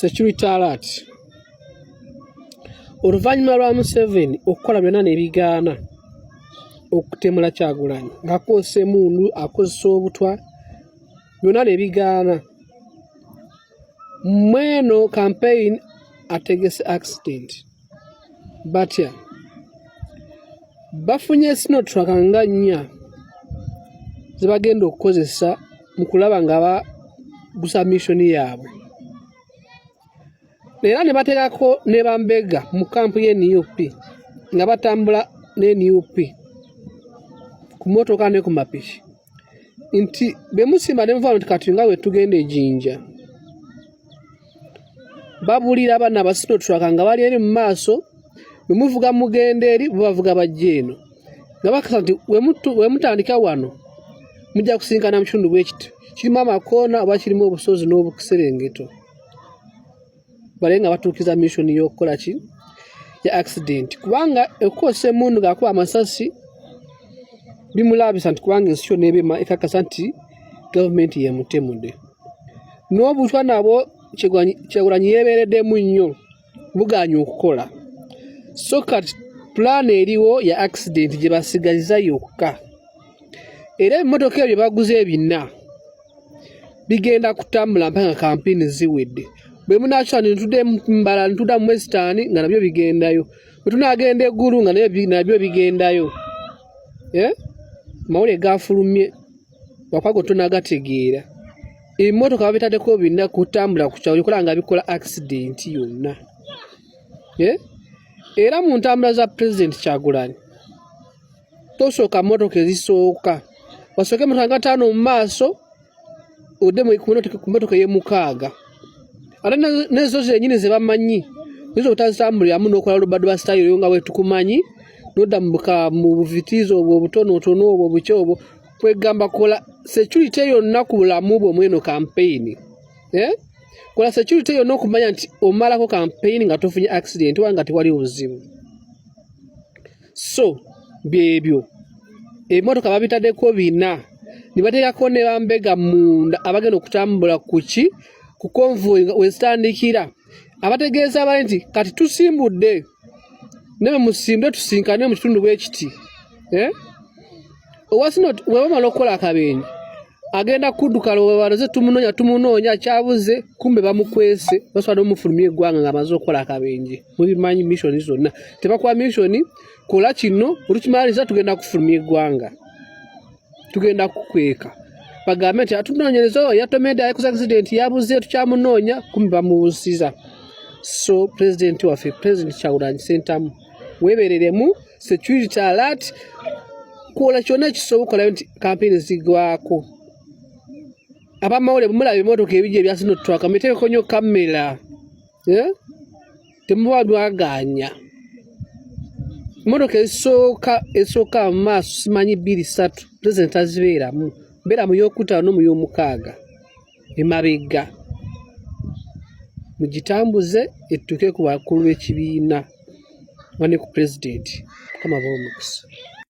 security alert. Oluvannyuma lwa Museveni okukola byonna ne bigaana okutemula Kyagulanyi ng'akozesa emmundu akozesa obutwa byonna ne bigaana. Mweno campaign ategese accident batya bafunye sinotruck nga 4 ze bagenda okukozesa mu kulaba nga bagusa missoni yaabwe. Era ne bateekako ne bambega mu kampu y'NUP nga batambula ne NUP ku motoka ne ku mapiki nti bemusimba ne muva nti kati nga we tugenda ejinja. Babulira abana abasinotruck nga bali eri mu maaso bemuvuga mugenda eri bavuga bajja eno nga bakasa nti we mutandika wano mujja kusinkana mu kitundu bwekiti kirimu amakoona oba kirimu obusozi n'obuserengeto bale nga batuukiza mission y'okukola ki ya accident kubanga ekose mundu gakuba amasasi bimulabisa nti kubanga ensi yonna ebema ekakasa nti gavumenti yemutemude n'obutwa nabo Kyagulanyi yeebeereddemu nnyo buganya okukola. So kati plan eriwo ya accident gye basigaliza yokka. Era emmotoka ebyo baguze ebina bigenda kutambula mpaka kampeni ziwedde. Bwe munaakyala nitudde mbala nituda mu Western nga nabyo bigendayo. Bwe tunaagenda eggulu nga nabyo bigendayo. Mawulire gafulumye wakwago tonagategeera. Emmotoka babitaddeko bina kutambula ku kyalo kola nga bikola accident yonna. Era mu ntambula za President Kyagulanyi tosooka mmotoka ezisooka wasooke mmotoka 5 mu maaso odde mu mmotoka y'emukaaga. Ate nezo zenyini ze bamanyi nizo utazitambuliramu n'okola lubadwa style yo nga bwe tukumanyi nodda mu buvitizo obwo obutonotono obwo obukyobo kwegamba kola security yonna ku bulamu bwo mweno campaign. Kola security yonna okumanya nti omalako campaign nga tofunye accident wanga tewali buzibu. So byebyo emmotoka babitaddeko bina ne bateekako ne bambega munda abagenda okutambula kuki ku convoy wezitandikira abategeeza abali nti kati tusimbudde nebe musimbe tusinkane mu kitundu bwekiti. Webamala okukola akabenje agenda kudduka lwebalaze tumunoonya kyabuze kumbe bamukwese basobola omufulumya eggwanga nga amaze okukola akabenje. Mubimanyi mission zonna tebakuwa mission kola kino olukimaliriza tugenda kufulumya eggwanga tugenda kukweka bagambe nti atunoonyereza yatomedde ayikoze accident yabuze tukyamunoonya kumbe bamubuusiza. So president waffe President Kyagulanyi Ssentamu weebereremu security alert kola kyonna kisoboka nti campaign zigwako. Abamawulire bumulaba emmotoka ebijja ebyasinotruck muteekeko nnyo kamera temuba mwaganya. Emmotoka esooka mu maaso simanyi 2-3 President azibeeramu mbeera mu y'okutaano mu y'omukaaga emabega mugitambuze ettuke ku bakulu b'ekibiina wane ku President kama bomukisa.